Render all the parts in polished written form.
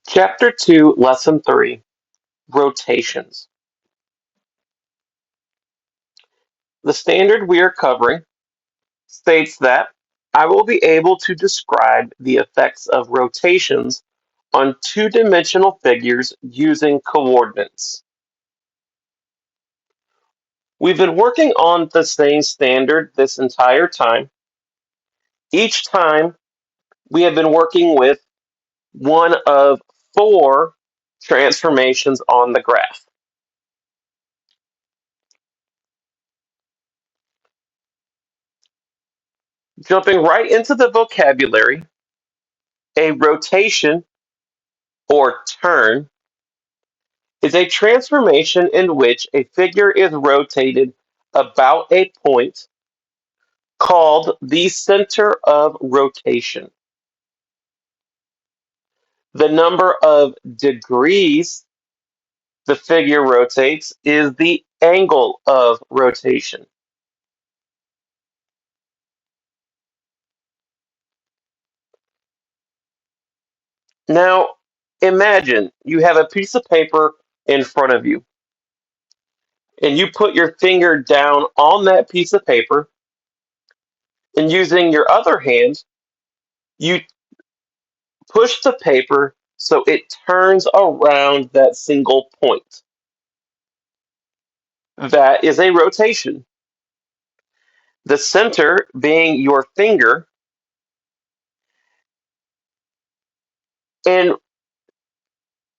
Chapter 2, Lesson 3, Rotations. The standard we are covering states that I will be able to describe the effects of rotations on two-dimensional figures using coordinates. We've been working on the same standard this entire time. Each time we have been working with one of four transformations on the graph. Jumping right into the vocabulary, a rotation or turn is a transformation in which a figure is rotated about a point called the center of rotation. The number of degrees the figure rotates is the angle of rotation. Now, imagine you have a piece of paper in front of you, and you put your finger down on that piece of paper, and using your other hand, you push the paper so it turns around that single point. That is a rotation. The center being your finger, and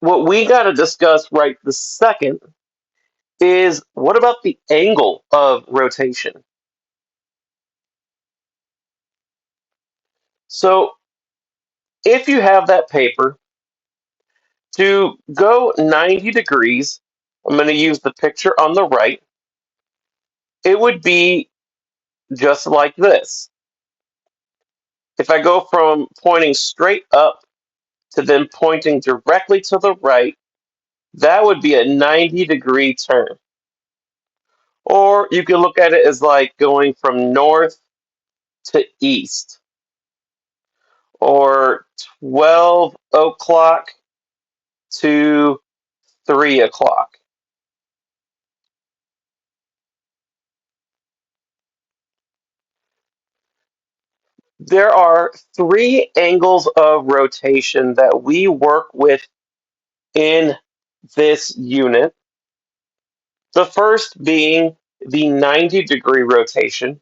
what we got to discuss right this second is what about the angle of rotation? So if you have that paper to go 90 degrees, I'm going to use the picture on the right, it would be just like this. If I go from pointing straight up to then pointing directly to the right, that would be a 90-degree turn. Or you can look at it as like going from north to east, or 12 o'clock to 3 o'clock. There are three angles of rotation that we work with in this unit. The first being the 90-degree rotation.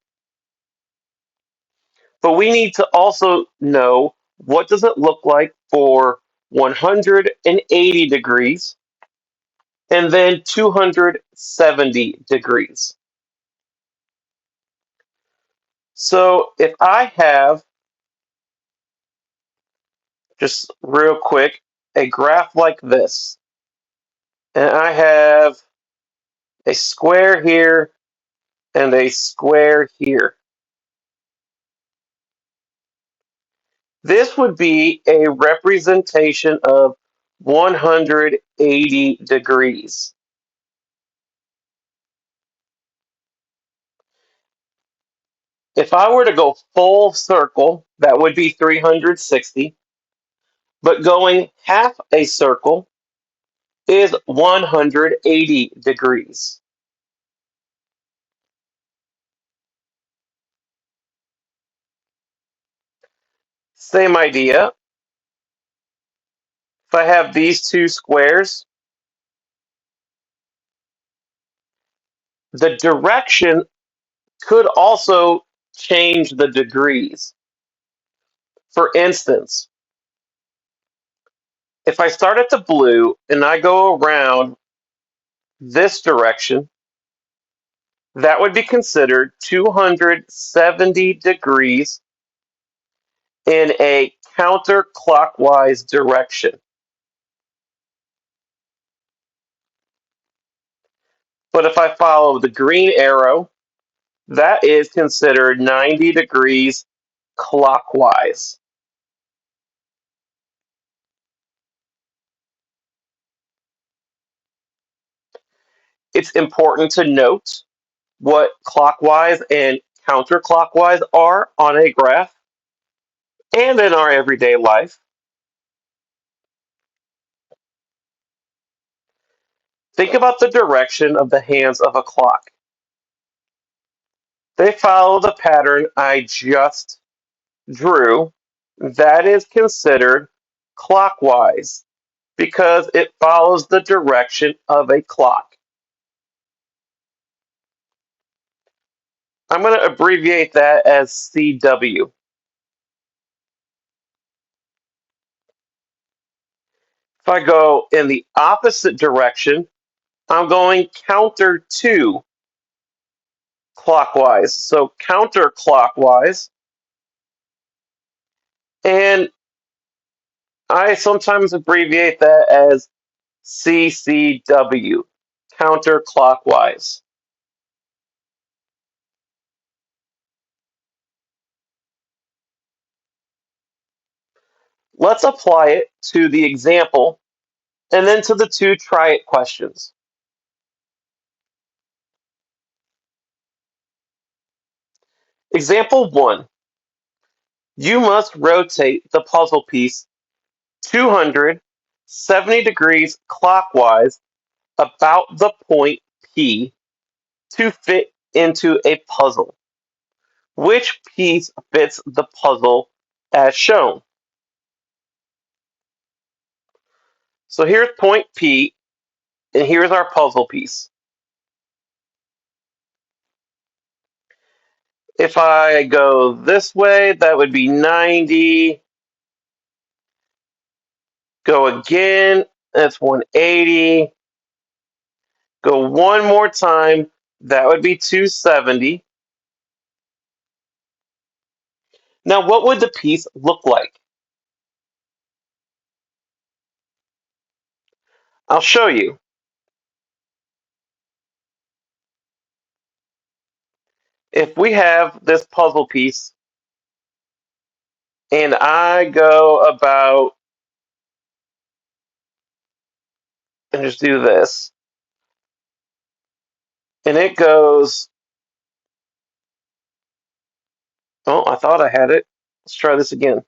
But we need to also know what does it look like for 180 degrees and then 270 degrees. So if I have, just real quick, a graph like this, and I have a square here and a square here, this would be a representation of 180 degrees. If I were to go full circle, that would be 360, but going half a circle is 180 degrees. Same idea. If I have these two squares, the direction could also change the degrees. For instance, if I start at the blue and I go around this direction, that would be considered 270 degrees in a counterclockwise direction. But if I follow the green arrow, that is considered 90 degrees clockwise. It's important to note what clockwise and counterclockwise are on a graph and in our everyday life. Think about the direction of the hands of a clock. They follow the pattern I just drew. That is considered clockwise because it follows the direction of a clock. I'm going to abbreviate that as CW. If I go in the opposite direction, I'm going counter to clockwise. So counterclockwise. And I sometimes abbreviate that as CCW, counterclockwise. Let's apply it to the example and then to the two try it questions. Example 1. You must rotate the puzzle piece 270 degrees clockwise about the point P to fit into a puzzle. Which piece fits the puzzle as shown? So here's point P, and here's our puzzle piece. If I go this way, that would be 90. Go again, that's 180. Go one more time, that would be 270. Now, what would the piece look like? I'll show you. If we have this puzzle piece and I go about, and just do this, and it goes, oh, I thought I had it. Let's try this again.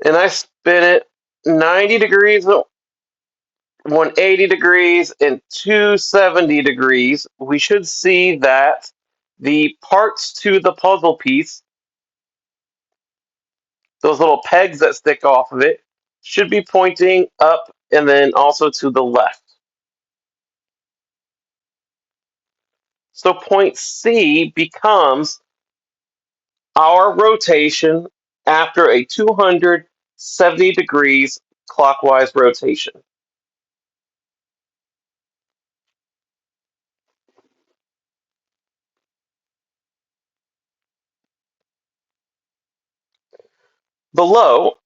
And I spin it 90 degrees, 180 degrees, and 270 degrees. We should see that the parts to the puzzle piece, those little pegs that stick off of it, should be pointing up and then also to the left. So point C becomes our rotation after a 270 degrees clockwise rotation. Below,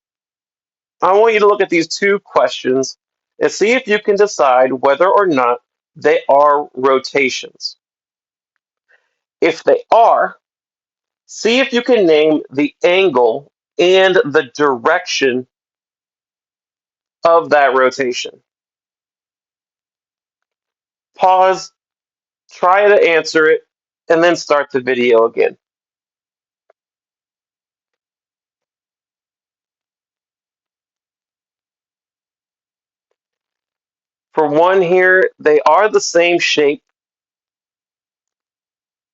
I want you to look at these two questions and see if you can decide whether or not they are rotations. If they are, see if you can name the angle and the direction of that rotation. Pause, try to answer it, and then start the video again. For one here, they are the same shape,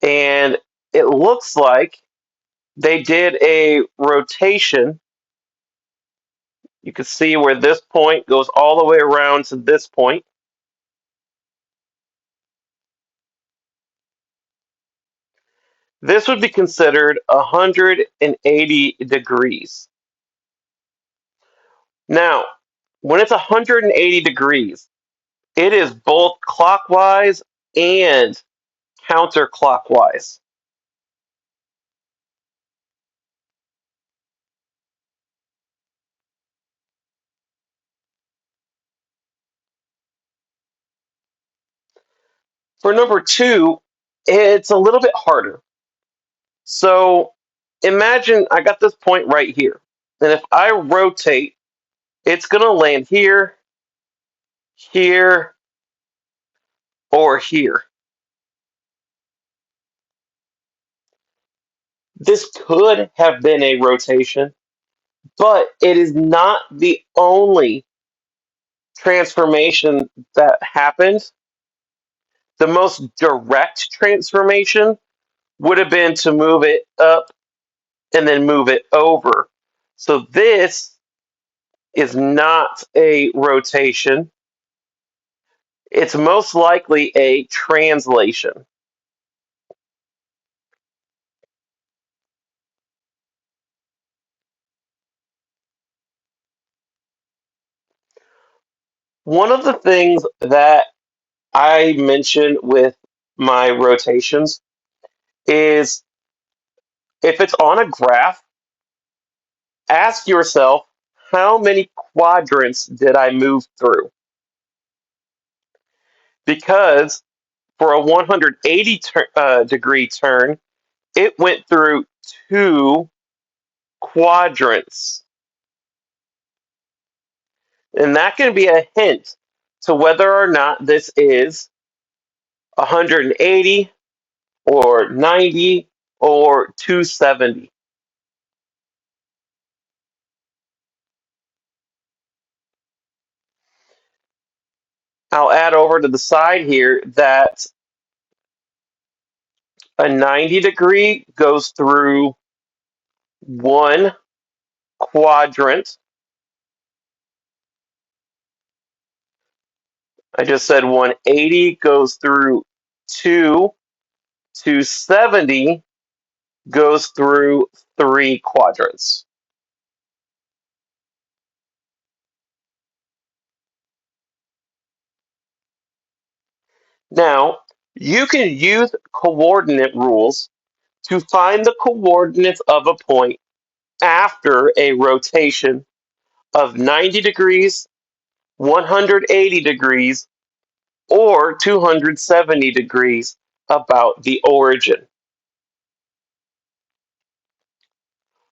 and it looks like they did a rotation. You can see where this point goes all the way around to this point. This would be considered 180 degrees. Now, when it's 180 degrees, it is both clockwise and counterclockwise. For number 2, it's a little bit harder. So imagine I got this point right here. And if I rotate, it's going to land here, here, or here. This could have been a rotation, but it is not the only transformation that happened. The most direct transformation would have been to move it up and then move it over. So this is not a rotation. It's most likely a translation. One of the things that I mention with my rotations is if it's on a graph, ask yourself how many quadrants did I move through? Because for a 180 degree turn, it went through two quadrants. And that can be a hint to whether or not this is 180 or 90 or 270. I'll add over to the side here that a 90 degree goes through one quadrant. I just said 180 goes through two. 270 goes through three quadrants. Now, you can use coordinate rules to find the coordinates of a point after a rotation of 90 degrees, 180 degrees, or 270 degrees about the origin.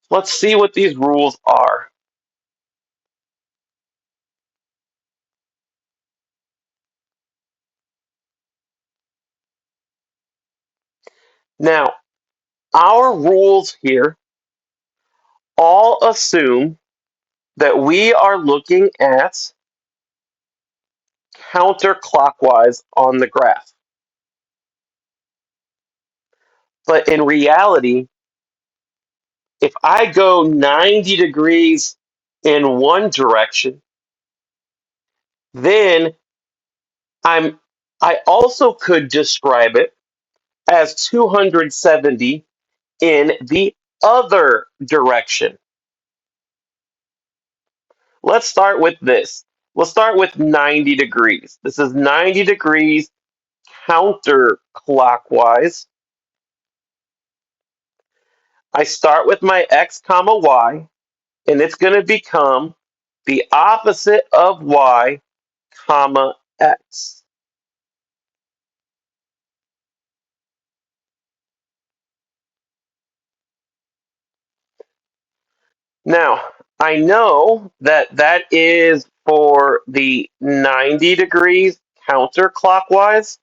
Let's see what these rules are. Now, our rules here all assume that we are looking at counterclockwise on the graph. But in reality, if I go 90 degrees in one direction, then I'm I also could describe it as 270 in the other direction. Let's start with this. We'll start with 90 degrees. This is 90 degrees counterclockwise. I start with my x comma y, and it's going to become the opposite of y comma x. Now, I know that that is for the 90 degrees counterclockwise,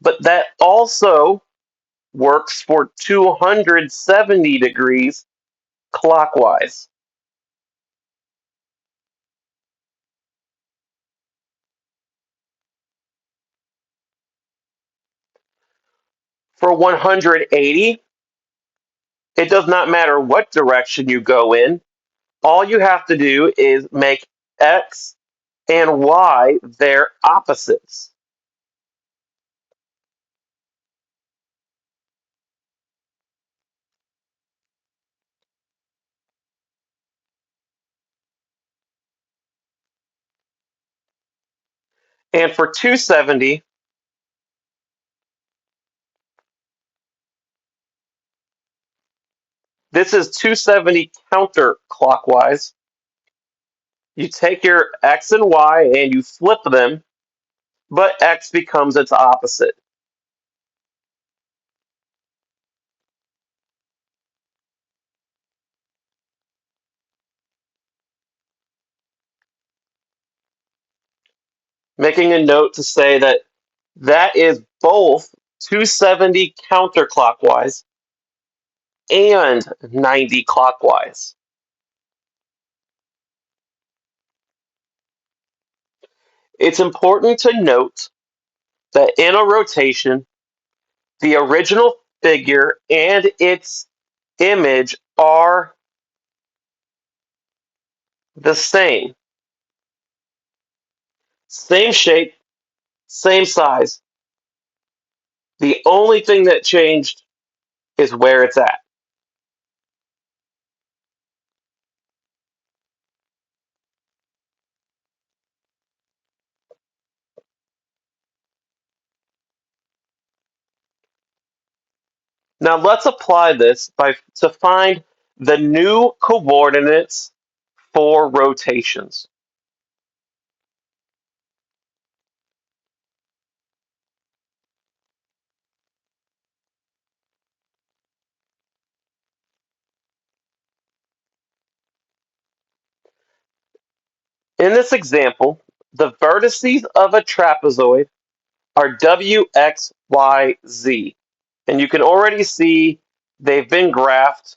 but that also works for 270 degrees clockwise. For 180, it does not matter what direction you go in. All you have to do is make x and y their opposites. And for 270, this is 270 counterclockwise. You take your x and y and you flip them, but x becomes its opposite. Making a note to say that that is both 270 counterclockwise and 90 clockwise. It's important to note that in a rotation, the original figure and its image are the same. Same shape, same size. The only thing that changed is where it's at. Now let's apply this to find the new coordinates for rotations. In this example, the vertices of a trapezoid are W, X, Y, Z. And you can already see they've been graphed.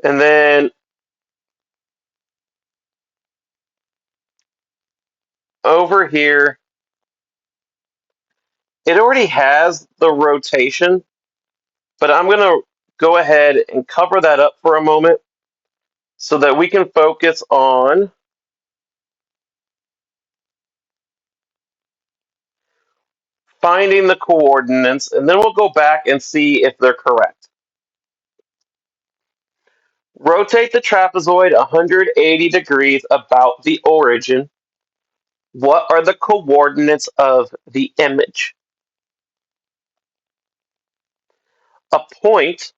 And then over here, it already has the rotation, but I'm going to go ahead and cover that up for a moment so that we can focus on finding the coordinates, and then we'll go back and see if they're correct. Rotate the trapezoid 180 degrees about the origin. What are the coordinates of the image? A point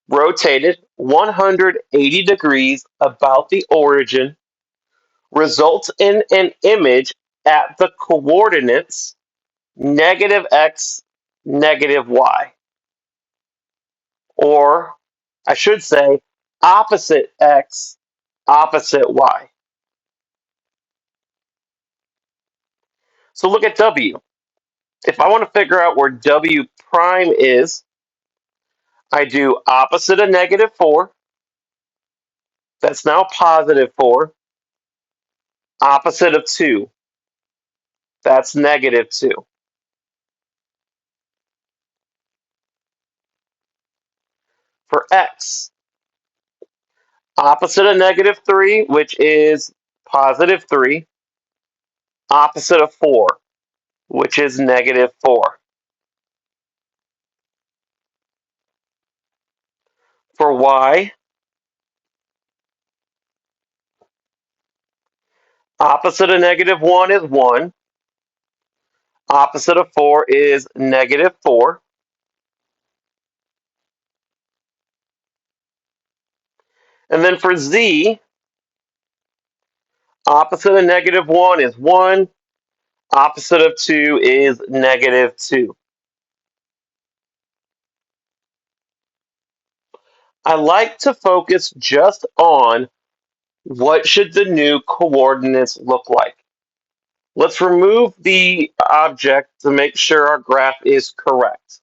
rotated 180 degrees about the origin results in an image at the coordinates negative x, negative y. Or, I should say, opposite x, opposite y. So look at W. If I want to figure out where W prime is, I do opposite of negative 4. That's now positive 4. Opposite of 2. That's negative 2. For x, opposite of negative 3, which is positive 3. Opposite of 4, which is negative 4. For y, opposite of negative 1 is 1. Opposite of 4 is negative 4. And then for z, opposite of negative 1 is 1. Opposite of 2 is negative 2. I like to focus just on what should the new coordinates look like. Let's remove the object to make sure our graph is correct.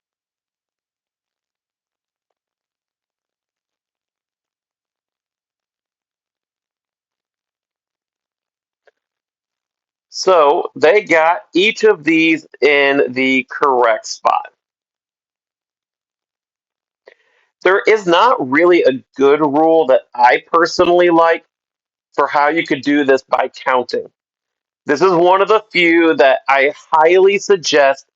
So they got each of these in the correct spot. There is not really a good rule that I personally like for how you could do this by counting. This is one of the few that I highly suggest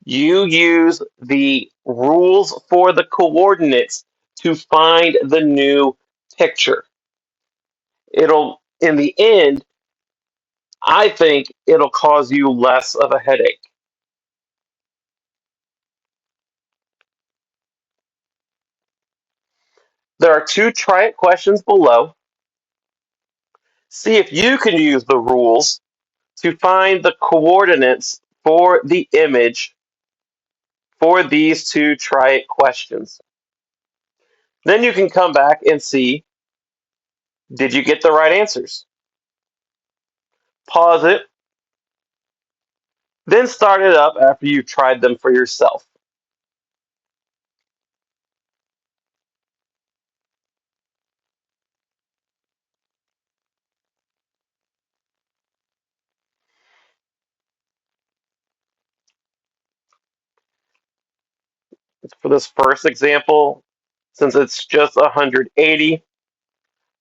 you use the rules for the coordinates to find the new picture. It'll, in the end, I think it'll cause you less of a headache. There are two try it questions below. See if you can use the rules to find the coordinates for the image for these two try it questions. Then you can come back and see, did you get the right answers? Pause it, then start it up after you've tried them for yourself. For this first example, since it's just 180,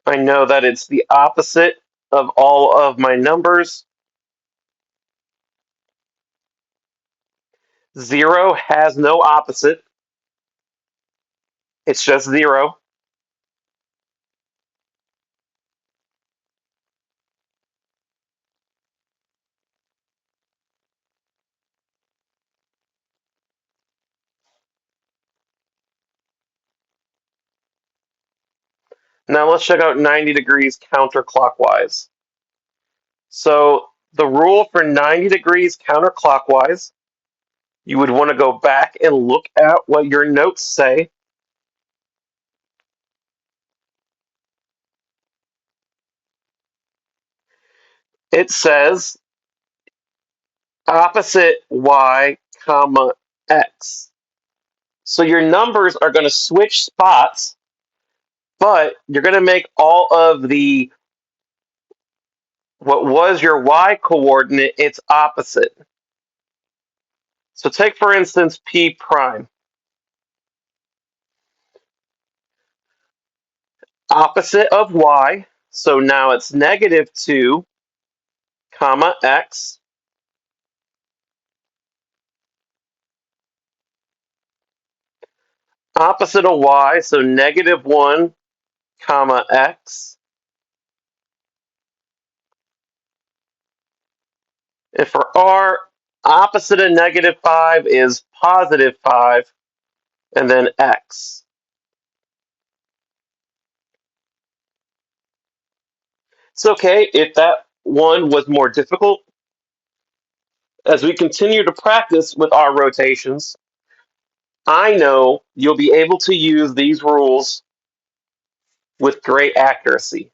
I know that it's the opposite of all of my numbers. 0 has no opposite. It's just 0. Now let's check out 90 degrees counterclockwise. So the rule for 90 degrees counterclockwise, you would want to go back and look at what your notes say. It says opposite y comma x. So your numbers are going to switch spots, but you're going to make all of the what was your y coordinate its opposite. So take for instance p prime. Opposite of y, so now it's negative 2 comma x. Opposite of y, so negative 1 comma x. And for r, opposite of negative 5 is positive 5, and then x. It's okay if that one was more difficult. As we continue to practice with our rotations, I know you'll be able to use these rules with great accuracy.